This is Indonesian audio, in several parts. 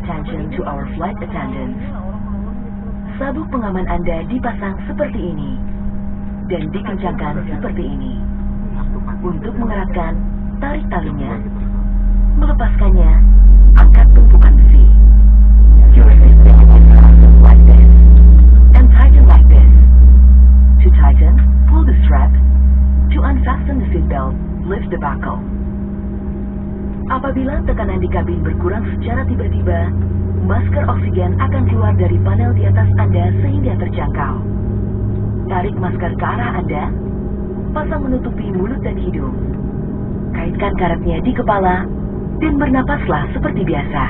attention to our flight attendants. Sabuk pengaman Anda dipasang seperti ini dan dikencangkan seperti ini. Untuk mengeratkan, tarik talinya. Melepaskannya, angkat tumpukan besi. Your seatbelt is fastened like this and tighten like this. To tighten, pull the strap. To unfasten the seatbelt, lift the buckle. Apabila tekanan di kabin berkurang secara tiba-tiba, masker oksigen akan keluar dari panel di atas Anda sehingga terjangkau. Tarik masker ke arah Anda, pasang menutupi mulut dan hidung. Kaitkan karetnya di kepala, dan bernapaslah seperti biasa.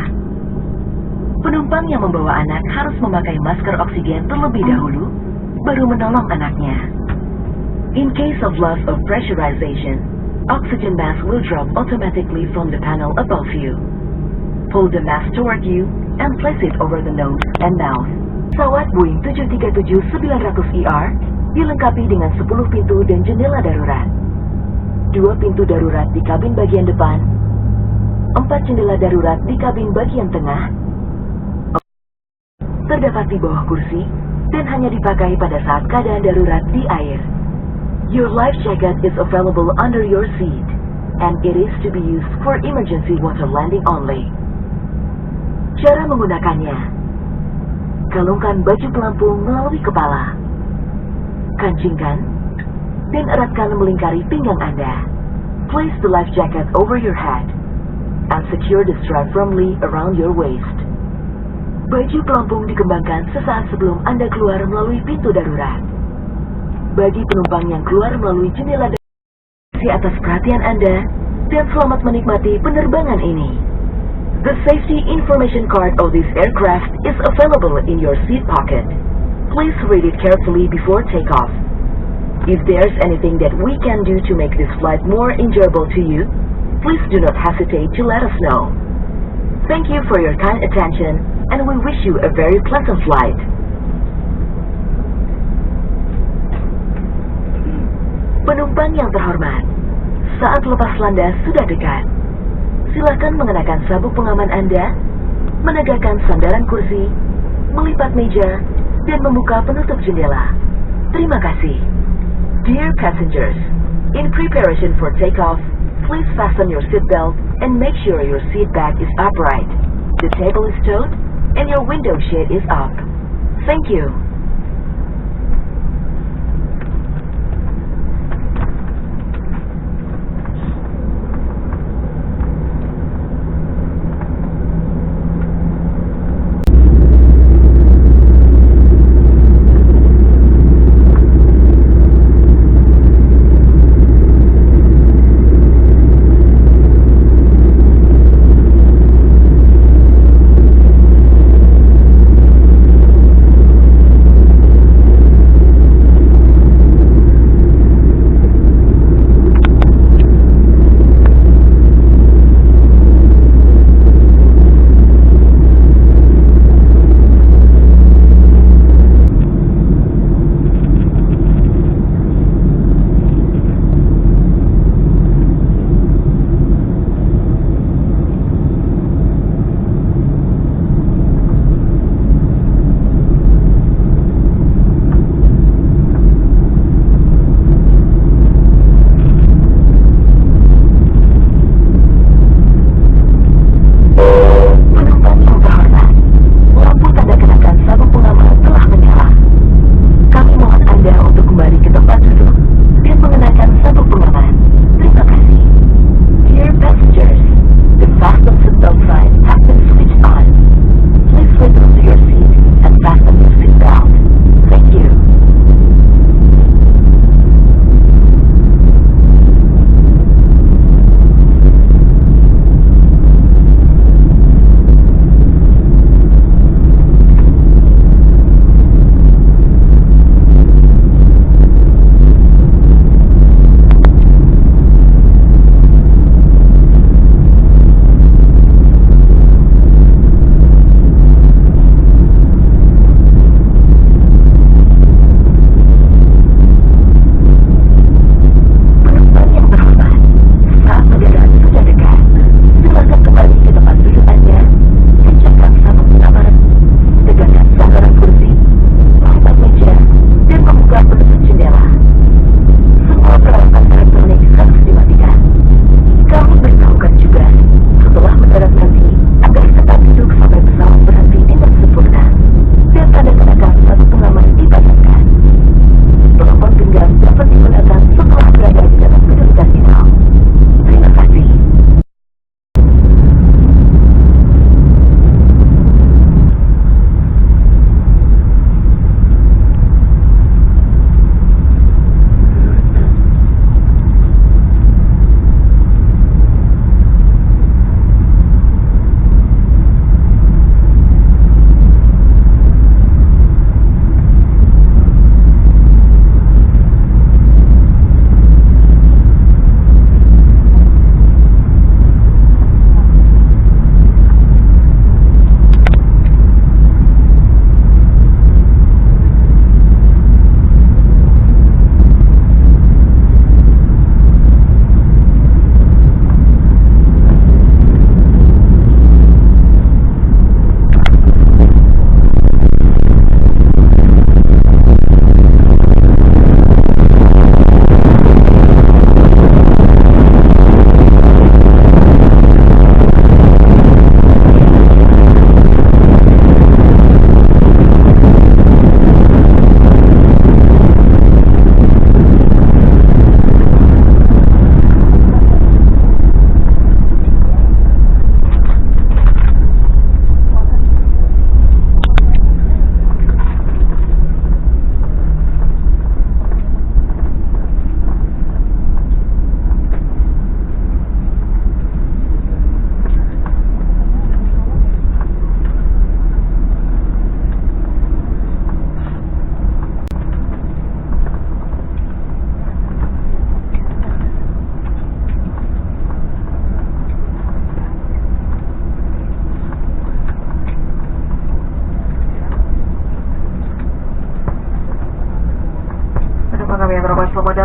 Penumpang yang membawa anak harus memakai masker oksigen terlebih dahulu, baru menolong anaknya. In case of loss of pressurization, oxygen mask will drop automatically from the panel above you. Pull the mask toward you and place it over the nose and mouth. Pesawat Boeing 737-900ER dilengkapi dengan 10 pintu dan jendela darurat. 2 pintu darurat di kabin bagian depan, 4 jendela darurat di kabin bagian tengah, terdapat di bawah kursi, dan hanya dipakai pada saat keadaan darurat di air. Your life jacket is available under your seat, and it is to be used for emergency water landing only. Cara menggunakannya: galungkan baju pelampung melalui kepala, kancingkan, dan eratkan melingkari pinggang Anda. Place the life jacket over your head, and secure the strap firmly around your waist. Baju pelampung dikembangkan sesaat sebelum Anda keluar melalui pintu darurat. Bagi penumpang yang keluar melalui jendela darurat, terima kasih atas perhatian Anda, dan selamat menikmati penerbangan ini. The safety information card of this aircraft is available in your seat pocket. Please read it carefully before takeoff. If there's anything that we can do to make this flight more enjoyable to you, please do not hesitate to let us know. Thank you for your kind attention, and we wish you a very pleasant flight. Penumpang yang terhormat, saat lepas landas sudah dekat. Silakan mengenakan sabuk pengaman Anda, menegakkan sandaran kursi, melipat meja, dan membuka penutup jendela. Terima kasih. Dear passengers, in preparation for takeoff, please fasten your seatbelt and make sure your seat back is upright, the table is stowed, and your window shade is up. Thank you.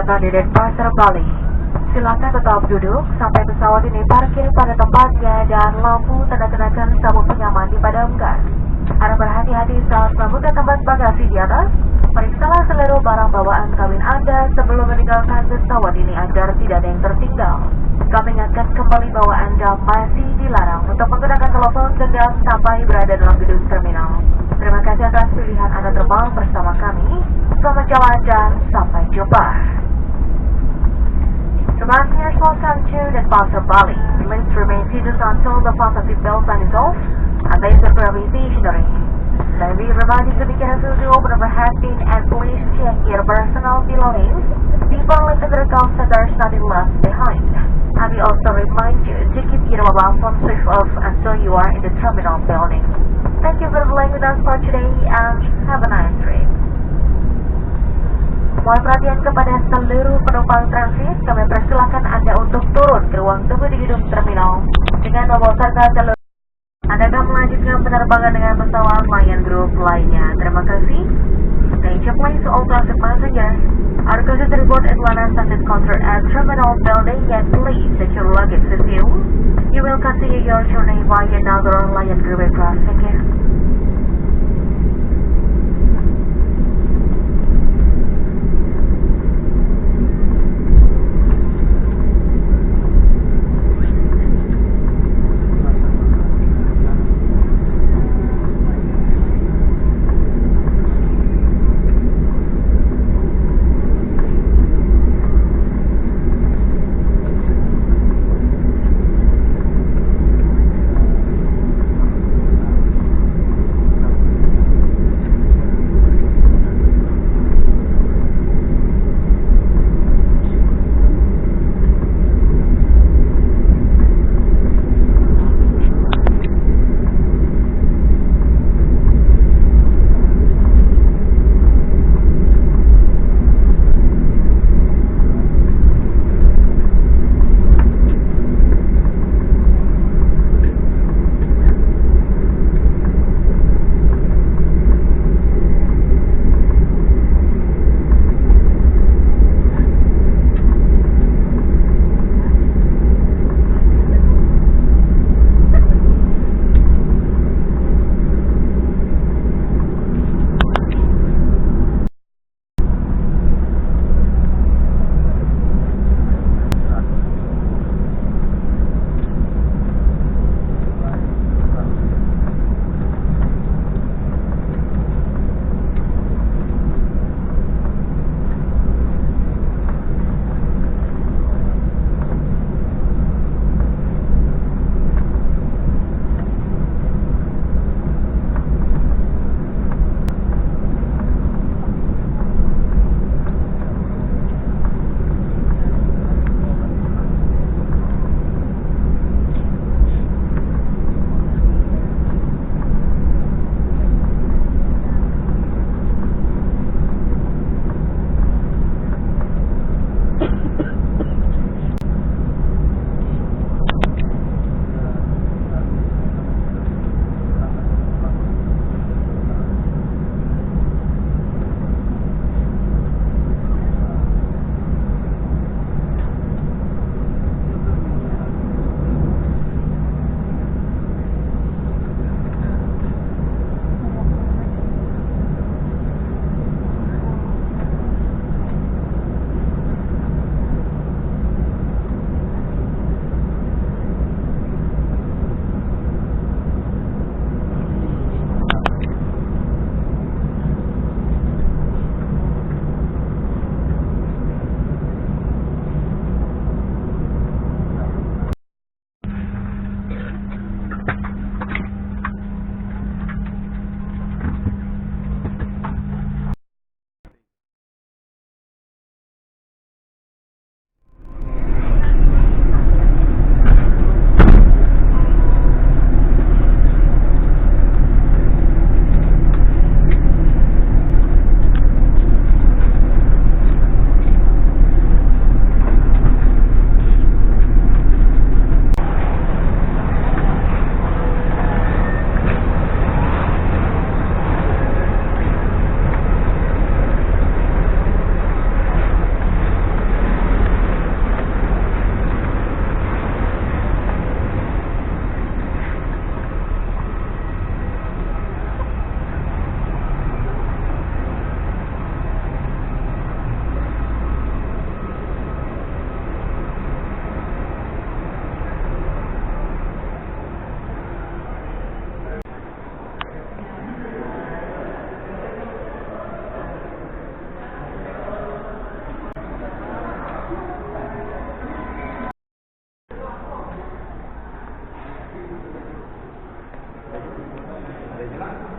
akan di Denpasar, Bali. Silakan tetap duduk sampai pesawat ini parkir pada tempatnya dan lampu tanda kenakan sabuk penyaman dipadamkan. Harap berhati-hati saat membuka tempat bagasi di atas. Periksalah seluruh barang bawaan kabin Anda sebelum meninggalkan pesawat ini agar tidak ada yang tertinggal. Kami ingatkan kembali bahwa Anda masih dilarang untuk menggunakan telepon genggam sampai berada dalam gedung terminal. Terima kasih atas pilihan Anda terbang bersama kami. Selamat jalan dan sampai jumpa. To passengers, welcome to Denpasar, Bali. Please remain seated until the fasten seatbelt sign is off and the aircraft is stationary. May we remind you to be careful to open up a hatching and please check your personal belongings before leaving the car so there's nothing left behind. And we also remind you to keep your mobile phone switched off until you are in the terminal building. Thank you for flying with us for today and have a nice trip. Mohon perhatian kepada seluruh penumpang transit, kami persilakan Anda untuk turun ke ruang tunggu di gedung terminal dengan membawa serta seluruh. Anda akan melanjutkan penerbangan dengan pesawat Lion Group lainnya. Terima kasih. Attention please all transit passengers. Our closest report Atlanta transit counter at terminal building and please take your luggage with you. You will continue your journey via another Lion Group aircraft. Thank you. Pak.